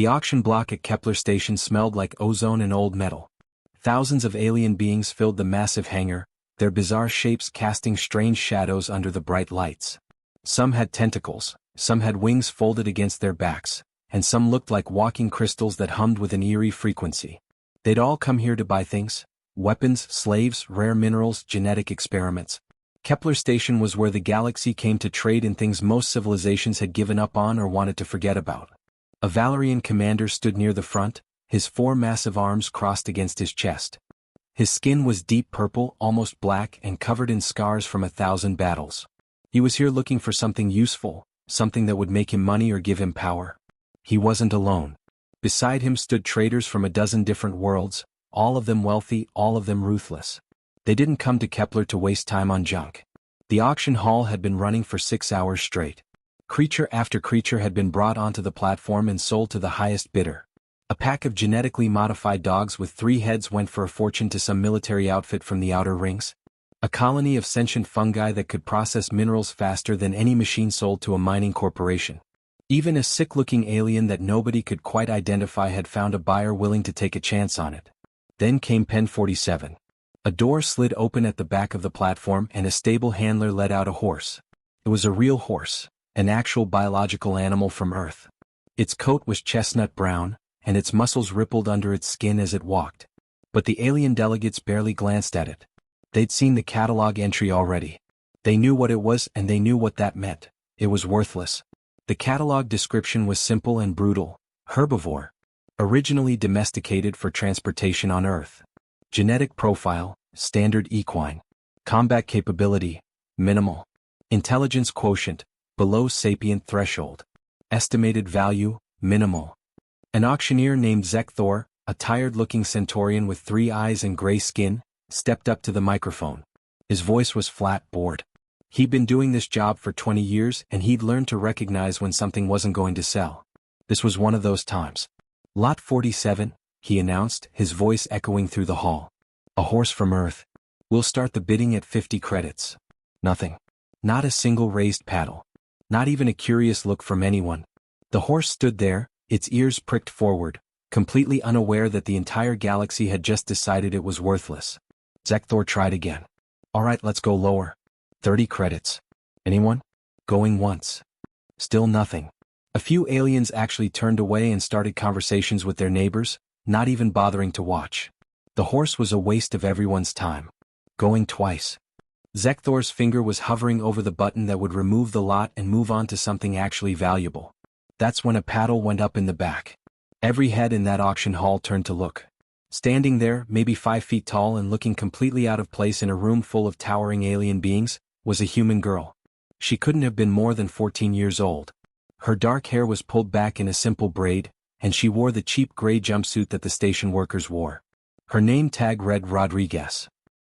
The auction block at Kepler Station smelled like ozone and old metal. Thousands of alien beings filled the massive hangar, their bizarre shapes casting strange shadows under the bright lights. Some had tentacles, some had wings folded against their backs, and some looked like walking crystals that hummed with an eerie frequency. They'd all come here to buy things: weapons, slaves, rare minerals, genetic experiments. Kepler Station was where the galaxy came to trade in things most civilizations had given up on or wanted to forget about. A Valerian commander stood near the front, his 4 massive arms crossed against his chest. His skin was deep purple, almost black, and covered in scars from 1,000 battles. He was here looking for something useful, something that would make him money or give him power. He wasn't alone. Beside him stood traders from a dozen different worlds, all of them wealthy, all of them ruthless. They didn't come to Kepler to waste time on junk. The auction hall had been running for 6 hours straight. Creature after creature had been brought onto the platform and sold to the highest bidder. A pack of genetically modified dogs with 3 heads went for a fortune to some military outfit from the outer rings. A colony of sentient fungi that could process minerals faster than any machine sold to a mining corporation. Even a sick-looking alien that nobody could quite identify had found a buyer willing to take a chance on it. Then came Pen 47. A door slid open at the back of the platform and a stable handler led out a horse. It was a real horse, an actual biological animal from Earth. Its coat was chestnut brown, and its muscles rippled under its skin as it walked. But the alien delegates barely glanced at it. They'd seen the catalog entry already. They knew what it was and they knew what that meant. It was worthless. The catalog description was simple and brutal. Herbivore. Originally domesticated for transportation on Earth. Genetic profile, standard equine. Combat capability, minimal. Intelligence quotient, below sapient threshold. Estimated value, minimal. An auctioneer named Zekthor, a tired-looking centaurian with 3 eyes and gray skin, stepped up to the microphone. His voice was flat, bored. He'd been doing this job for 20 years and he'd learned to recognize when something wasn't going to sell. This was one of those times. Lot 47, he announced, his voice echoing through the hall. A horse from Earth. We'll start the bidding at 50 credits. Nothing. Not a single raised paddle. Not even a curious look from anyone. The horse stood there, its ears pricked forward, completely unaware that the entire galaxy had just decided it was worthless. Zekthor tried again. All right, let's go lower. 30 credits. Anyone? Going once. Still nothing. A few aliens actually turned away and started conversations with their neighbors, not even bothering to watch. The horse was a waste of everyone's time. Going twice. Zekthor's finger was hovering over the button that would remove the lot and move on to something actually valuable. That's when a paddle went up in the back. Every head in that auction hall turned to look. Standing there, maybe 5 feet tall and looking completely out of place in a room full of towering alien beings, was a human girl. She couldn't have been more than 14 years old. Her dark hair was pulled back in a simple braid, and she wore the cheap gray jumpsuit that the station workers wore. Her name tag read Rodriguez.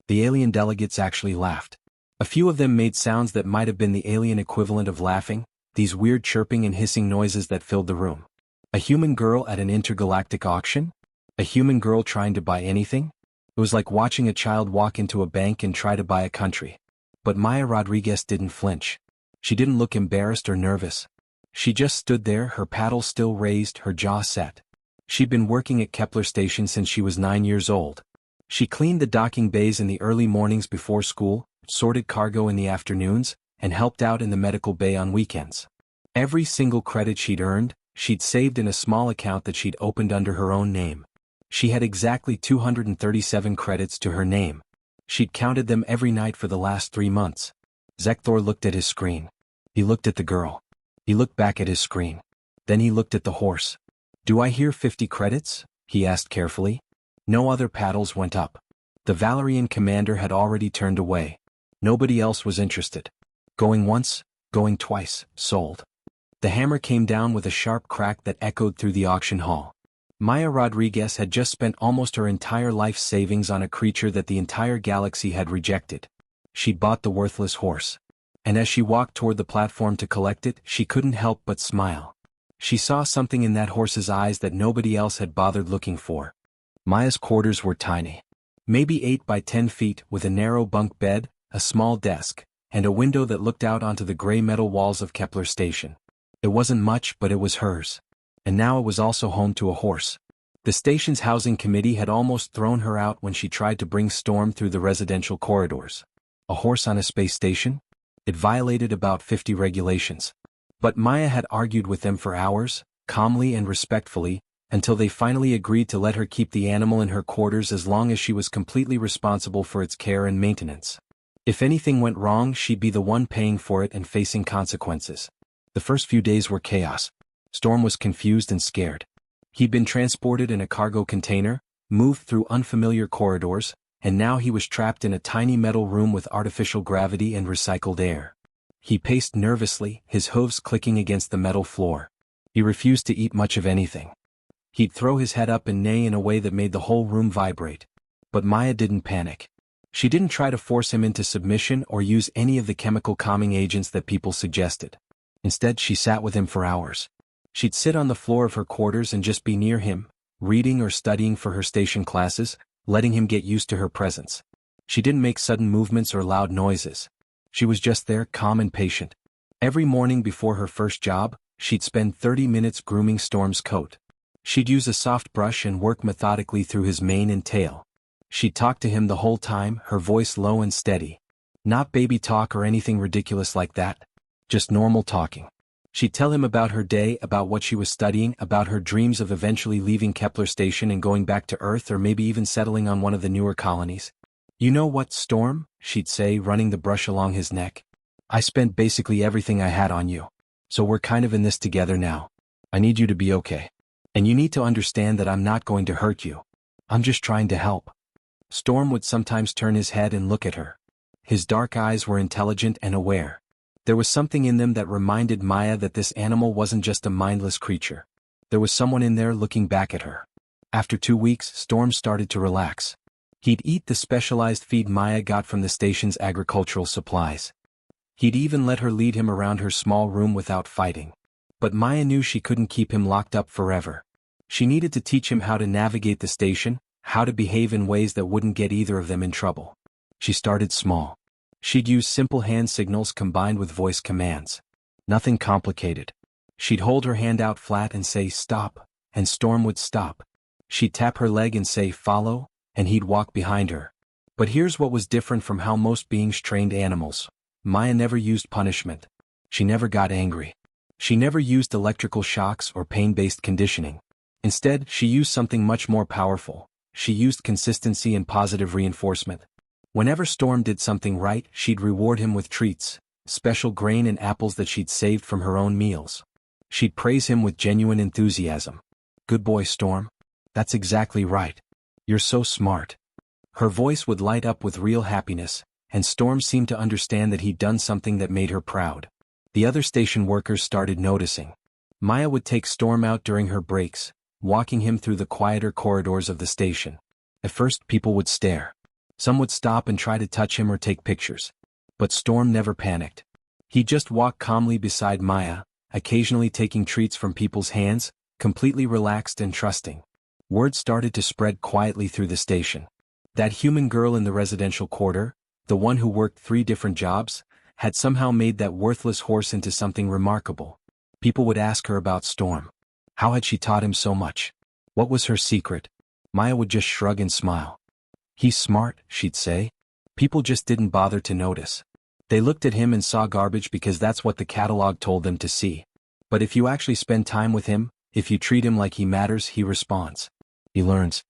The alien delegates actually laughed. A few of them made sounds that might have been the alien equivalent of laughing, these weird chirping and hissing noises that filled the room. A human girl at an intergalactic auction? A human girl trying to buy anything? It was like watching a child walk into a bank and try to buy a country. But Maya Rodriguez didn't flinch. She didn't look embarrassed or nervous. She just stood there, her paddle still raised, her jaw set. She'd been working at Kepler Station since she was 9 years old. She cleaned the docking bays in the early mornings before school, sorted cargo in the afternoons, and helped out in the medical bay on weekends. Every single credit she'd earned, she'd saved in a small account that she'd opened under her own name. She had exactly 237 credits to her name. She'd counted them every night for the last 3 months. Zekthor looked at his screen. He looked at the girl. He looked back at his screen. Then he looked at the horse. Do I hear 50 credits? He asked carefully. No other paddles went up. The Valerian commander had already turned away. Nobody else was interested. Going once, going twice, sold. The hammer came down with a sharp crack that echoed through the auction hall. Maya Rodriguez had just spent almost her entire life savings on a creature that the entire galaxy had rejected. She'd bought the worthless horse. And as she walked toward the platform to collect it, she couldn't help but smile. She saw something in that horse's eyes that nobody else had bothered looking for. Maya's quarters were tiny. Maybe 8 by 10 feet, with a narrow bunk bed, a small desk, and a window that looked out onto the gray metal walls of Kepler Station. It wasn't much, but it was hers. and now it was also home to a horse. The station's housing committee had almost thrown her out when she tried to bring Storm through the residential corridors. A horse on a space station? It violated about 50 regulations. But Maya had argued with them for hours, calmly and respectfully, until they finally agreed to let her keep the animal in her quarters as long as she was completely responsible for its care and maintenance. If anything went wrong, she'd be the one paying for it and facing consequences. The first few days were chaos. Storm was confused and scared. He'd been transported in a cargo container, moved through unfamiliar corridors, and now he was trapped in a tiny metal room with artificial gravity and recycled air. He paced nervously, his hooves clicking against the metal floor. He refused to eat much of anything. He'd throw his head up and neigh in a way that made the whole room vibrate. But Maya didn't panic. She didn't try to force him into submission or use any of the chemical calming agents that people suggested. Instead, she sat with him for hours. She'd sit on the floor of her quarters and just be near him, reading or studying for her station classes, letting him get used to her presence. She didn't make sudden movements or loud noises. She was just there, calm and patient. Every morning before her first job, she'd spend 30 minutes grooming Storm's coat. She'd use a soft brush and work methodically through his mane and tail. She'd talk to him the whole time, her voice low and steady. Not baby talk or anything ridiculous like that. Just normal talking. She'd tell him about her day, about what she was studying, about her dreams of eventually leaving Kepler Station and going back to Earth or maybe even settling on one of the newer colonies. "You know what, Storm?" she'd say, running the brush along his neck. "I spent basically everything I had on you. So we're kind of in this together now. I need you to be okay. And you need to understand that I'm not going to hurt you. I'm just trying to help." Storm would sometimes turn his head and look at her. His dark eyes were intelligent and aware. There was something in them that reminded Maya that this animal wasn't just a mindless creature. There was someone in there looking back at her. After 2 weeks, Storm started to relax. He'd eat the specialized feed Maya got from the station's agricultural supplies. He'd even let her lead him around her small room without fighting. But Maya knew she couldn't keep him locked up forever. She needed to teach him how to navigate the station, how to behave in ways that wouldn't get either of them in trouble. She started small. She'd use simple hand signals combined with voice commands. Nothing complicated. She'd hold her hand out flat and say, "Stop," and Storm would stop. She'd tap her leg and say, "Follow," and he'd walk behind her. But here's what was different from how most beings trained animals. Maya never used punishment. She never got angry. She never used electrical shocks or pain-based conditioning. Instead, she used something much more powerful. She used consistency and positive reinforcement. Whenever Storm did something right, she'd reward him with treats, special grain and apples that she'd saved from her own meals. She'd praise him with genuine enthusiasm. "Good boy, Storm. That's exactly right. You're so smart." Her voice would light up with real happiness, and Storm seemed to understand that he'd done something that made her proud. The other station workers started noticing. Maya would take Storm out during her breaks, walking him through the quieter corridors of the station. At first, people would stare. Some would stop and try to touch him or take pictures. But Storm never panicked. He'd just walk calmly beside Maya, occasionally taking treats from people's hands, completely relaxed and trusting. Word started to spread quietly through the station. That human girl in the residential quarter, the one who worked 3 different jobs, had somehow made that worthless horse into something remarkable. People would ask her about Storm. How had she taught him so much? What was her secret? Maya would just shrug and smile. "He's smart," she'd say. People just didn't bother to notice. They looked at him and saw garbage because that's what the catalog told them to see. But if you actually spend time with him, if you treat him like he matters, he responds. He learns.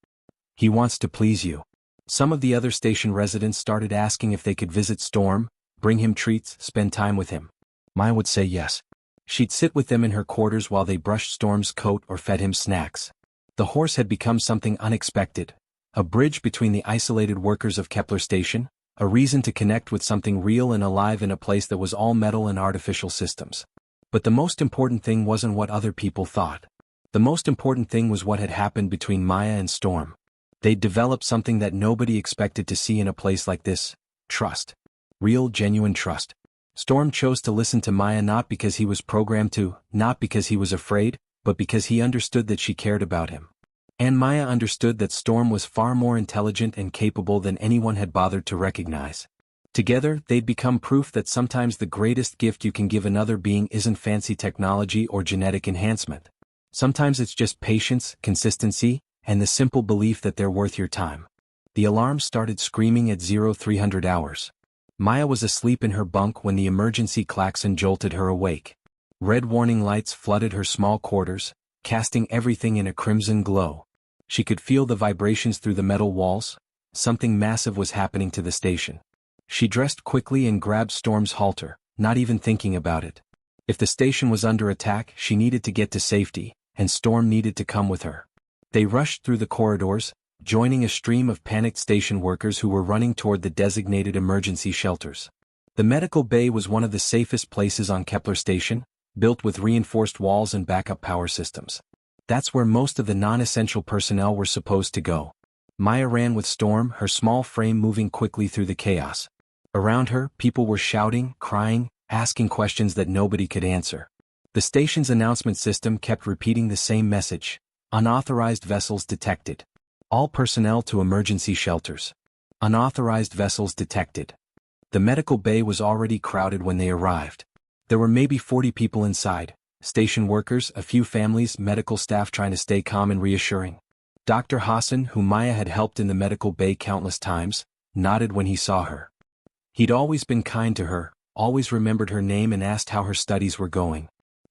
He wants to please you. Some of the other station residents started asking if they could visit Storm, bring him treats, spend time with him. Maya would say yes. She'd sit with them in her quarters while they brushed Storm's coat or fed him snacks. The horse had become something unexpected. A bridge between the isolated workers of Kepler Station, a reason to connect with something real and alive in a place that was all metal and artificial systems. But the most important thing wasn't what other people thought. The most important thing was what had happened between Maya and Storm. They'd developed something that nobody expected to see in a place like this: trust. Real, genuine trust. Storm chose to listen to Maya not because he was programmed to, not because he was afraid, but because he understood that she cared about him. And Maya understood that Storm was far more intelligent and capable than anyone had bothered to recognize. Together, they'd become proof that sometimes the greatest gift you can give another being isn't fancy technology or genetic enhancement. Sometimes it's just patience, consistency, and the simple belief that they're worth your time. The alarm started screaming at 0300 hours. Maya was asleep in her bunk when the emergency klaxon jolted her awake. Red warning lights flooded her small quarters, casting everything in a crimson glow. She could feel the vibrations through the metal walls. Something massive was happening to the station. She dressed quickly and grabbed Storm's halter, not even thinking about it. If the station was under attack, she needed to get to safety, and Storm needed to come with her. They rushed through the corridors, joining a stream of panicked station workers who were running toward the designated emergency shelters. The medical bay was one of the safest places on Kepler Station, built with reinforced walls and backup power systems. That's where most of the non-essential personnel were supposed to go. Maya ran with Storm, her small frame moving quickly through the chaos. Around her, people were shouting, crying, asking questions that nobody could answer. The station's announcement system kept repeating the same message: unauthorized vessels detected. All personnel to emergency shelters. Unauthorized vessels detected. The medical bay was already crowded when they arrived. There were maybe 40 people inside, station workers, a few families, medical staff trying to stay calm and reassuring. Dr. Hassan, whom Maya had helped in the medical bay countless times, nodded when he saw her. He'd always been kind to her, always remembered her name and asked how her studies were going.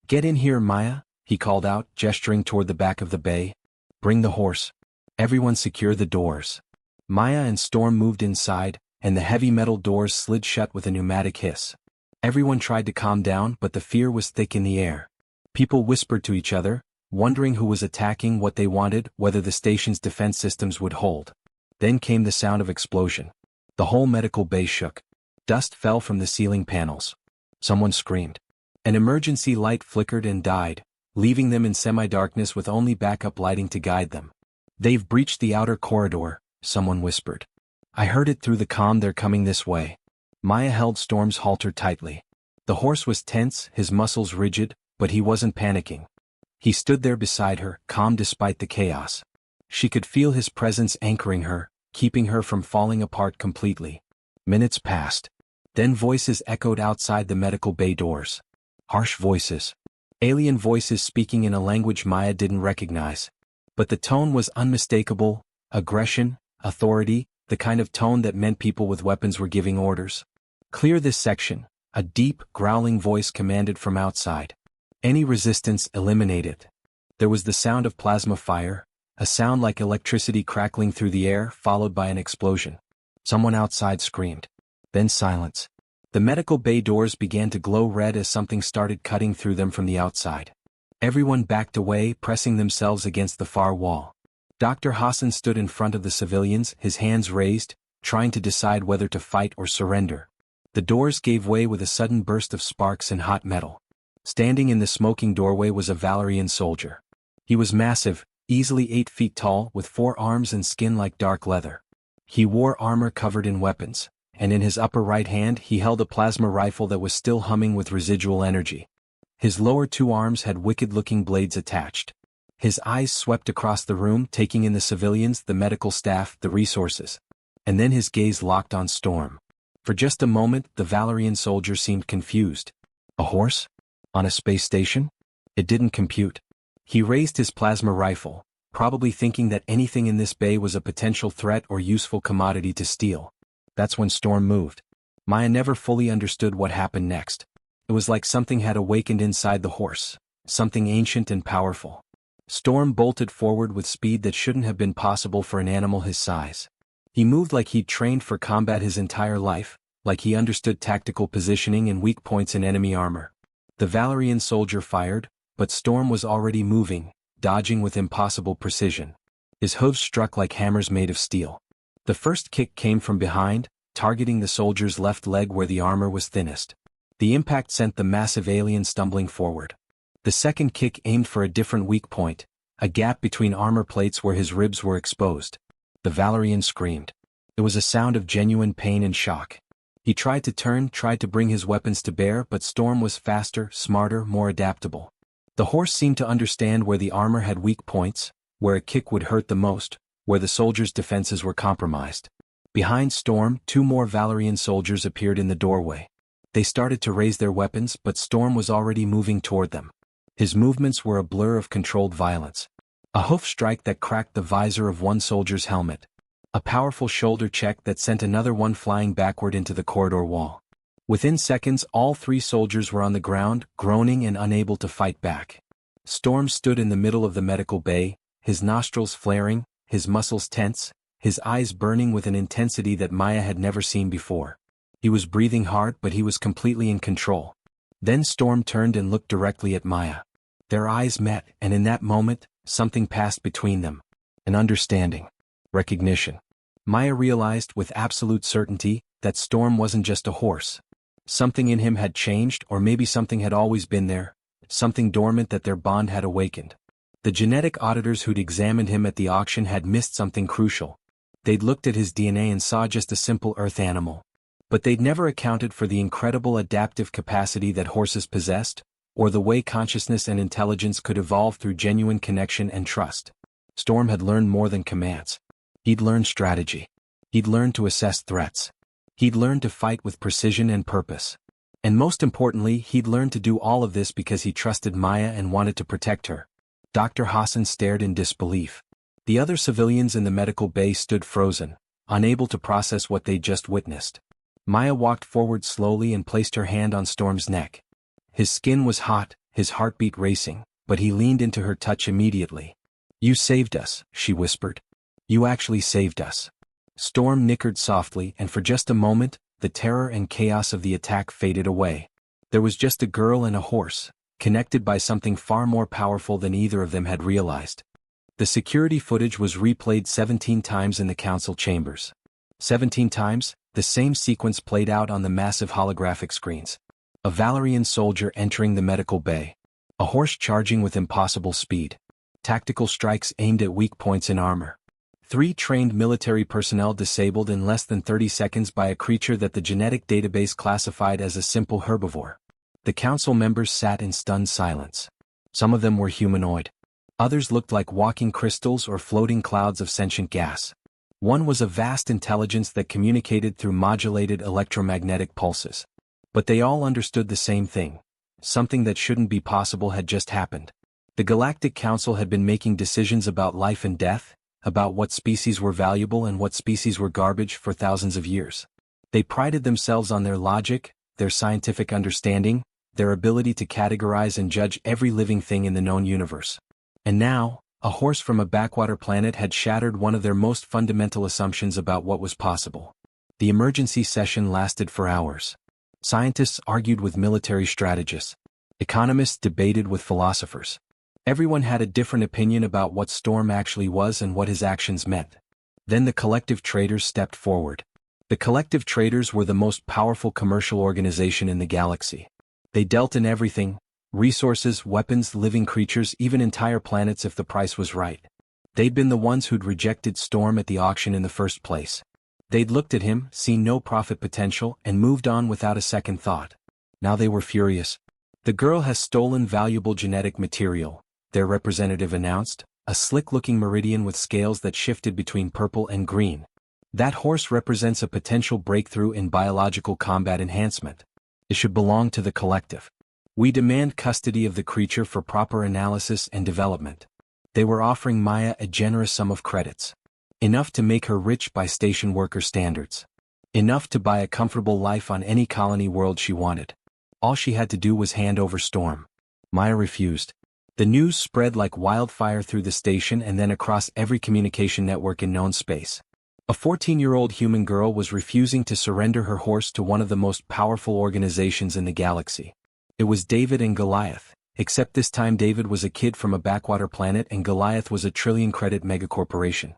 "Get in here, Maya," he called out, gesturing toward the back of the bay. "Bring the horse. Everyone secure the doors." Maya and Storm moved inside, and the heavy metal doors slid shut with a pneumatic hiss. Everyone tried to calm down, but the fear was thick in the air. People whispered to each other, wondering who was attacking, what they wanted, whether the station's defense systems would hold. Then came the sound of explosion. The whole medical bay shook. Dust fell from the ceiling panels. Someone screamed. An emergency light flickered and died, leaving them in semi-darkness with only backup lighting to guide them. "They've breached the outer corridor," someone whispered. "I heard it through the comm. They're coming this way." Maya held Storm's halter tightly. The horse was tense, his muscles rigid, but he wasn't panicking. He stood there beside her, calm despite the chaos. She could feel his presence anchoring her, keeping her from falling apart completely. Minutes passed. Then voices echoed outside the medical bay doors. Harsh voices. Alien voices speaking in a language Maya didn't recognize. But the tone was unmistakable: aggression, authority, the kind of tone that meant people with weapons were giving orders. "Clear this section," a deep, growling voice commanded from outside. "Any resistance, eliminate it." There was the sound of plasma fire, a sound like electricity crackling through the air, followed by an explosion. Someone outside screamed. Then silence. The medical bay doors began to glow red as something started cutting through them from the outside. Everyone backed away, pressing themselves against the far wall. Dr. Hassan stood in front of the civilians, his hands raised, trying to decide whether to fight or surrender. The doors gave way with a sudden burst of sparks and hot metal. Standing in the smoking doorway was a Valerian soldier. He was massive, easily 8 feet tall, with 4 arms and skin like dark leather. He wore armor covered in weapons, and in his upper right hand he held a plasma rifle that was still humming with residual energy. His lower 2 arms had wicked-looking blades attached. His eyes swept across the room, taking in the civilians, the medical staff, the resources. And then his gaze locked on Storm. For just a moment, the Valerian soldier seemed confused. A horse? On a space station? It didn't compute. He raised his plasma rifle, probably thinking that anything in this bay was a potential threat or useful commodity to steal. That's when Storm moved. Maya never fully understood what happened next. It was like something had awakened inside the horse, something ancient and powerful. Storm bolted forward with speed that shouldn't have been possible for an animal his size. He moved like he'd trained for combat his entire life, like he understood tactical positioning and weak points in enemy armor. The Valerian soldier fired, but Storm was already moving, dodging with impossible precision. His hooves struck like hammers made of steel. The first kick came from behind, targeting the soldier's left leg where the armor was thinnest. The impact sent the massive alien stumbling forward. The second kick aimed for a different weak point, a gap between armor plates where his ribs were exposed. The Valerian screamed. It was a sound of genuine pain and shock. He tried to turn, tried to bring his weapons to bear, but Storm was faster, smarter, more adaptable. The horse seemed to understand where the armor had weak points, where a kick would hurt the most, where the soldier's defenses were compromised. Behind Storm, 2 more Valerian soldiers appeared in the doorway. They started to raise their weapons, but Storm was already moving toward them. His movements were a blur of controlled violence. A hoof strike that cracked the visor of one soldier's helmet. A powerful shoulder check that sent another one flying backward into the corridor wall. Within seconds, all three soldiers were on the ground, groaning and unable to fight back. Storm stood in the middle of the medical bay, his nostrils flaring, his muscles tense, his eyes burning with an intensity that Maya had never seen before. He was breathing hard, but he was completely in control. Then Storm turned and looked directly at Maya. Their eyes met, and in that moment, something passed between them. An understanding. Recognition. Maya realized with absolute certainty that Storm wasn't just a horse. Something in him had changed, or maybe something had always been there, something dormant that their bond had awakened. The genetic auditors who'd examined him at the auction had missed something crucial. They'd looked at his DNA and saw just a simple earth animal. But they'd never accounted for the incredible adaptive capacity that horses possessed, or the way consciousness and intelligence could evolve through genuine connection and trust. Storm had learned more than commands. He'd learned strategy. He'd learned to assess threats. He'd learned to fight with precision and purpose. And most importantly, he'd learned to do all of this because he trusted Maya and wanted to protect her. Dr. Hassan stared in disbelief. The other civilians in the medical bay stood frozen, unable to process what they'd just witnessed. Maya walked forward slowly and placed her hand on Storm's neck. His skin was hot, his heartbeat racing, but he leaned into her touch immediately. "You saved us," she whispered. "You actually saved us." Storm nickered softly, and for just a moment, the terror and chaos of the attack faded away. There was just a girl and a horse, connected by something far more powerful than either of them had realized. The security footage was replayed 17 times in the council chambers. 17 times, the same sequence played out on the massive holographic screens. A Valerian soldier entering the medical bay. A horse charging with impossible speed. Tactical strikes aimed at weak points in armor. 3 trained military personnel disabled in less than 30 seconds by a creature that the genetic database classified as a simple herbivore. The council members sat in stunned silence. Some of them were humanoid. Others looked like walking crystals or floating clouds of sentient gas. One was a vast intelligence that communicated through modulated electromagnetic pulses. But they all understood the same thing. Something that shouldn't be possible had just happened. The Galactic Council had been making decisions about life and death, about what species were valuable and what species were garbage for thousands of years. They prided themselves on their logic, their scientific understanding, their ability to categorize and judge every living thing in the known universe. And now, a horse from a backwater planet had shattered one of their most fundamental assumptions about what was possible. The emergency session lasted for hours. Scientists argued with military strategists. Economists debated with philosophers. Everyone had a different opinion about what Storm actually was and what his actions meant. Then the collective traders stepped forward. The collective traders were the most powerful commercial organization in the galaxy. They dealt in everything: resources, weapons, living creatures, even entire planets if the price was right. They'd been the ones who'd rejected Storm at the auction in the first place. They'd looked at him, seen no profit potential, and moved on without a second thought. Now they were furious. "The girl has stolen valuable genetic material," their representative announced, a slick-looking meridian with scales that shifted between purple and green. "That horse represents a potential breakthrough in biological combat enhancement. It should belong to the collective. We demand custody of the creature for proper analysis and development." They were offering Maya a generous sum of credits. Enough to make her rich by station worker standards. Enough to buy a comfortable life on any colony world she wanted. All she had to do was hand over Storm. Maya refused. The news spread like wildfire through the station and then across every communication network in known space. A 14-year-old human girl was refusing to surrender her horse to one of the most powerful organizations in the galaxy. It was David and Goliath, except this time David was a kid from a backwater planet and Goliath was a trillion-credit megacorporation.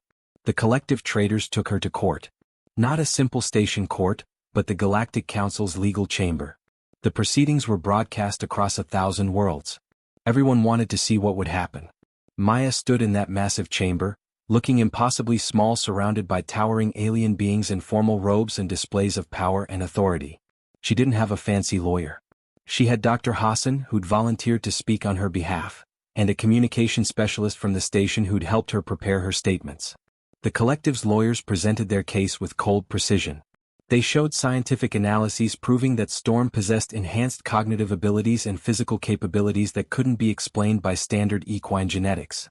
The collective traders took her to court. Not a simple station court, but the Galactic Council's legal chamber. The proceedings were broadcast across 1,000 worlds. Everyone wanted to see what would happen. Maya stood in that massive chamber, looking impossibly small, surrounded by towering alien beings in formal robes and displays of power and authority. She didn't have a fancy lawyer. She had Dr. Hassan, who'd volunteered to speak on her behalf, and a communication specialist from the station who'd helped her prepare her statements. The collective's lawyers presented their case with cold precision. They showed scientific analyses proving that Storm possessed enhanced cognitive abilities and physical capabilities that couldn't be explained by standard equine genetics.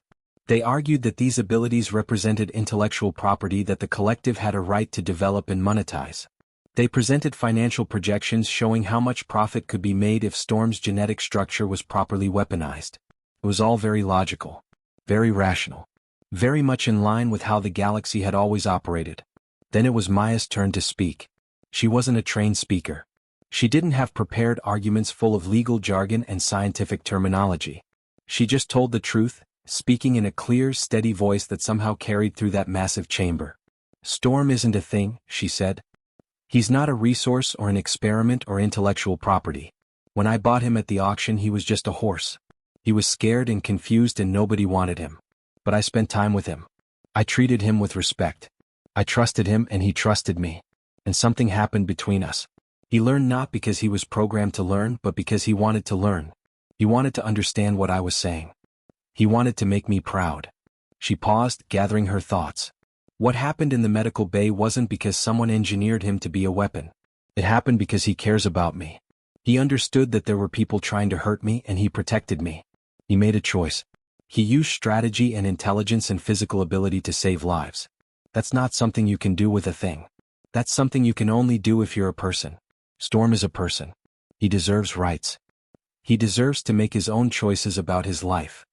They argued that these abilities represented intellectual property that the collective had a right to develop and monetize. They presented financial projections showing how much profit could be made if Storm's genetic structure was properly weaponized. It was all very logical, very rational, very much in line with how the galaxy had always operated. Then it was Maya's turn to speak. She wasn't a trained speaker. She didn't have prepared arguments full of legal jargon and scientific terminology. She just told the truth, speaking in a clear, steady voice that somehow carried through that massive chamber. Storm isn't a thing, she said. He's not a resource or an experiment or intellectual property. When I bought him at the auction, he was just a horse. He was scared and confused and nobody wanted him. But I spent time with him. I treated him with respect. I trusted him and he trusted me. And something happened between us. He learned not because he was programmed to learn, but because he wanted to learn. He wanted to understand what I was saying. He wanted to make me proud. She paused, gathering her thoughts. What happened in the medical bay wasn't because someone engineered him to be a weapon. It happened because he cares about me. He understood that there were people trying to hurt me and he protected me. He made a choice. He used strategy and intelligence and physical ability to save lives. That's not something you can do with a thing. That's something you can only do if you're a person. Storm is a person. He deserves rights. He deserves to make his own choices about his life.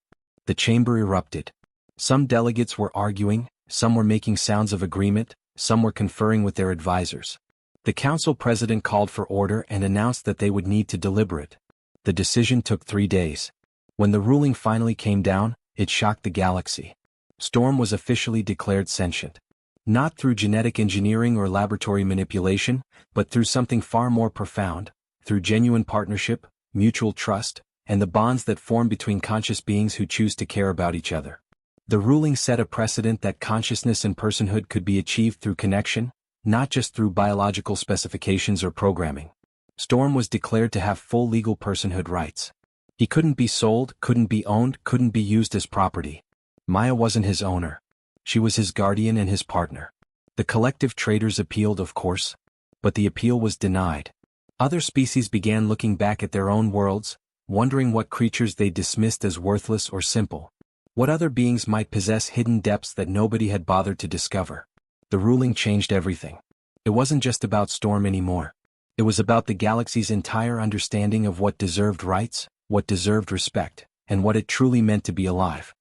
The chamber erupted. Some delegates were arguing, some were making sounds of agreement, some were conferring with their advisors. The council president called for order and announced that they would need to deliberate. The decision took 3 days. When the ruling finally came down, it shocked the galaxy. Storm was officially declared sentient. Not through genetic engineering or laboratory manipulation, but through something far more profound, through genuine partnership, mutual trust, and the bonds that form between conscious beings who choose to care about each other. The ruling set a precedent that consciousness and personhood could be achieved through connection, not just through biological specifications or programming. Storm was declared to have full legal personhood rights. He couldn't be sold, couldn't be owned, couldn't be used as property. Maya wasn't his owner. She was his guardian and his partner. The collective traders appealed, of course, but the appeal was denied. Other species began looking back at their own worlds, wondering what creatures they dismissed as worthless or simple. What other beings might possess hidden depths that nobody had bothered to discover. The ruling changed everything. It wasn't just about Storm anymore. It was about the galaxy's entire understanding of what deserved rights, what deserved respect, and what it truly meant to be alive.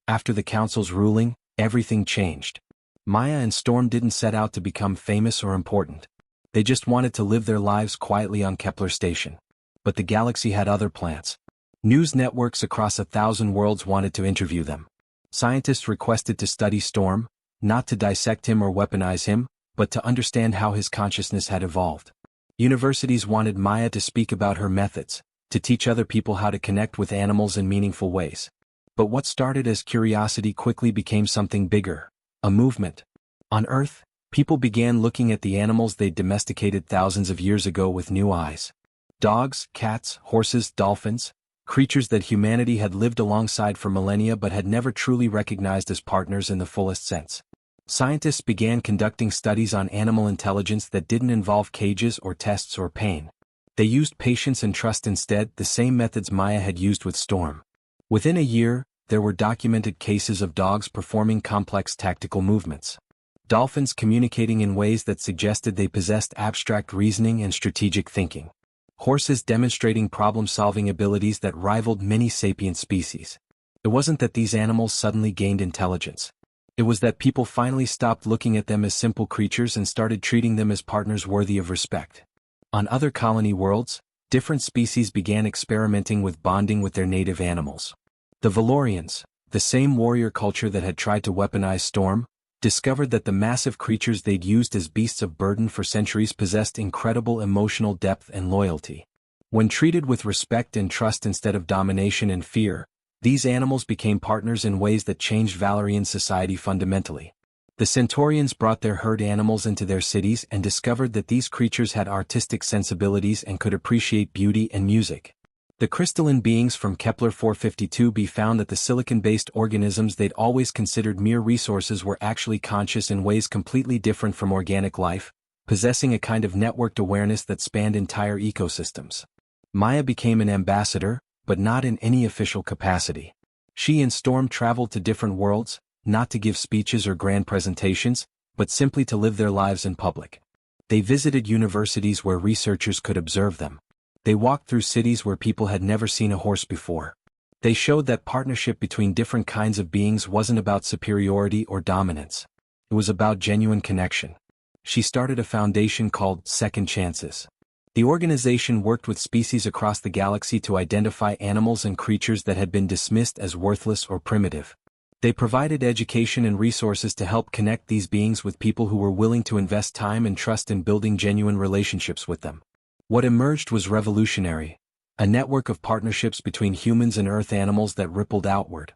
After the council's ruling, everything changed. Maya and Storm didn't set out to become famous or important. They just wanted to live their lives quietly on Kepler Station. But the galaxy had other plans. News networks across 1,000 worlds wanted to interview them. Scientists requested to study Storm, not to dissect him or weaponize him, but to understand how his consciousness had evolved. Universities wanted Maya to speak about her methods, to teach other people how to connect with animals in meaningful ways. But what started as curiosity quickly became something bigger, a movement. On Earth, people began looking at the animals they'd domesticated thousands of years ago with new eyes. Dogs, cats, horses, dolphins, creatures that humanity had lived alongside for millennia but had never truly recognized as partners in the fullest sense. Scientists began conducting studies on animal intelligence that didn't involve cages or tests or pain. They used patience and trust instead, the same methods Maya had used with Storm. Within a year, there were documented cases of dogs performing complex tactical movements. Dolphins communicating in ways that suggested they possessed abstract reasoning and strategic thinking. Horses demonstrating problem-solving abilities that rivaled many sapient species. It wasn't that these animals suddenly gained intelligence. It was that people finally stopped looking at them as simple creatures and started treating them as partners worthy of respect. On other colony worlds, different species began experimenting with bonding with their native animals. The Valorians, the same warrior culture that had tried to weaponize Storm, discovered that the massive creatures they'd used as beasts of burden for centuries possessed incredible emotional depth and loyalty. When treated with respect and trust instead of domination and fear, these animals became partners in ways that changed Valorian society fundamentally. The Centaurians brought their herd animals into their cities and discovered that these creatures had artistic sensibilities and could appreciate beauty and music. The crystalline beings from Kepler 452b found that the silicon-based organisms they'd always considered mere resources were actually conscious in ways completely different from organic life, possessing a kind of networked awareness that spanned entire ecosystems. Maya became an ambassador, but not in any official capacity. She and Storm traveled to different worlds, not to give speeches or grand presentations, but simply to live their lives in public. They visited universities where researchers could observe them. They walked through cities where people had never seen a horse before. They showed that partnership between different kinds of beings wasn't about superiority or dominance. It was about genuine connection. She started a foundation called Second Chances. The organization worked with species across the galaxy to identify animals and creatures that had been dismissed as worthless or primitive. They provided education and resources to help connect these beings with people who were willing to invest time and trust in building genuine relationships with them. What emerged was revolutionary, a network of partnerships between humans and Earth animals that rippled outward.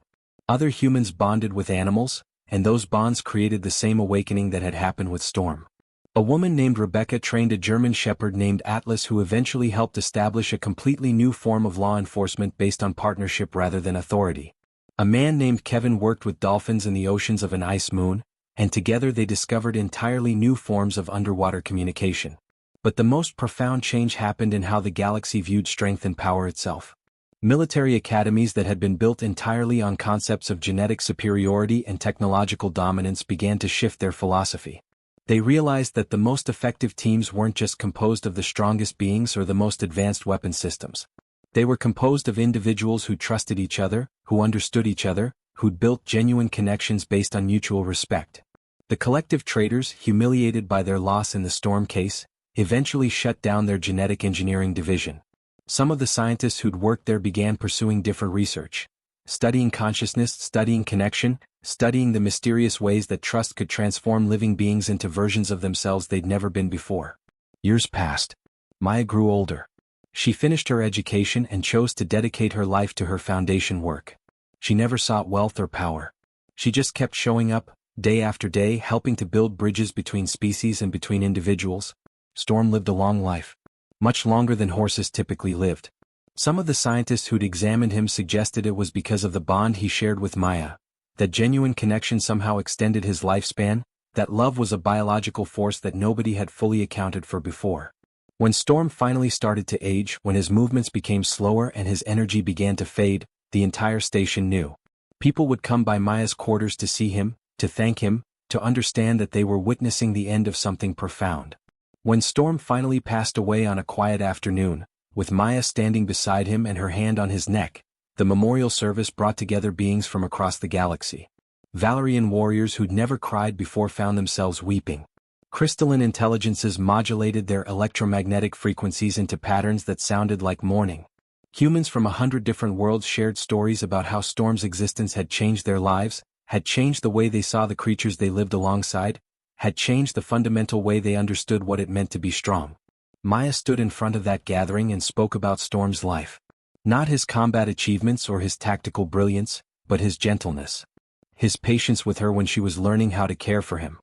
Other humans bonded with animals, and those bonds created the same awakening that had happened with Storm. A woman named Rebecca trained a German shepherd named Atlas who eventually helped establish a completely new form of law enforcement based on partnership rather than authority. A man named Kevin worked with dolphins in the oceans of an ice moon, and together they discovered entirely new forms of underwater communication. But the most profound change happened in how the galaxy viewed strength and power itself. Military academies that had been built entirely on concepts of genetic superiority and technological dominance began to shift their philosophy. They realized that the most effective teams weren't just composed of the strongest beings or the most advanced weapon systems. They were composed of individuals who trusted each other, who understood each other, who'd built genuine connections based on mutual respect. The collective traitors, humiliated by their loss in the Storm case, eventually shut down their genetic engineering division. Some of the scientists who'd worked there began pursuing different research, studying consciousness, studying connection, studying the mysterious ways that trust could transform living beings into versions of themselves they'd never been before. Years passed. Maya grew older. She finished her education and chose to dedicate her life to her foundation work. She never sought wealth or power. She just kept showing up, day after day, helping to build bridges between species and between individuals. Storm lived a long life. Much longer than horses typically lived. Some of the scientists who'd examined him suggested it was because of the bond he shared with Maya. That genuine connection somehow extended his lifespan, that love was a biological force that nobody had fully accounted for before. When Storm finally started to age, when his movements became slower and his energy began to fade, the entire station knew. People would come by Maya's quarters to see him, to thank him, to understand that they were witnessing the end of something profound. When Storm finally passed away on a quiet afternoon, with Maya standing beside him and her hand on his neck, the memorial service brought together beings from across the galaxy. Valerian warriors who'd never cried before found themselves weeping. Crystalline intelligences modulated their electromagnetic frequencies into patterns that sounded like mourning. Humans from 100 different worlds shared stories about how Storm's existence had changed their lives, had changed the way they saw the creatures they lived alongside, had changed the fundamental way they understood what it meant to be strong. Maya stood in front of that gathering and spoke about Storm's life. Not his combat achievements or his tactical brilliance, but his gentleness. His patience with her when she was learning how to care for him.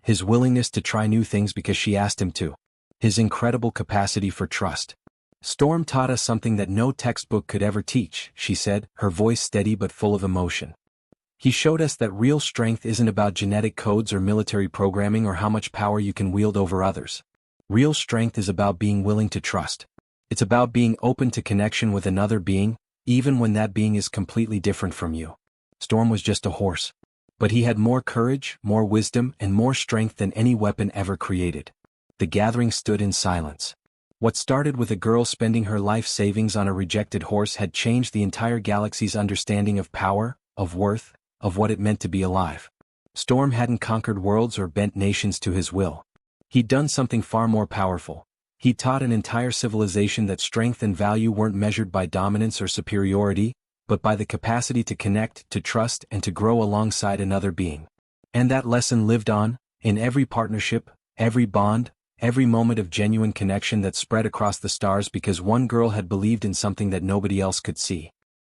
His willingness to try new things because she asked him to. His incredible capacity for trust. Storm taught us something that no textbook could ever teach, she said, her voice steady but full of emotion. He showed us that real strength isn't about genetic codes or military programming or how much power you can wield over others. Real strength is about being willing to trust. It's about being open to connection with another being, even when that being is completely different from you. Storm was just a horse. But he had more courage, more wisdom, and more strength than any weapon ever created. The gathering stood in silence. What started with a girl spending her life savings on a rejected horse had changed the entire galaxy's understanding of power, of worth, of what it meant to be alive. Storm hadn't conquered worlds or bent nations to his will. He'd done something far more powerful. He taught an entire civilization that strength and value weren't measured by dominance or superiority, but by the capacity to connect, to trust, and to grow alongside another being. And that lesson lived on, in every partnership, every bond, every moment of genuine connection that spread across the stars because one girl had believed in something that nobody else could see.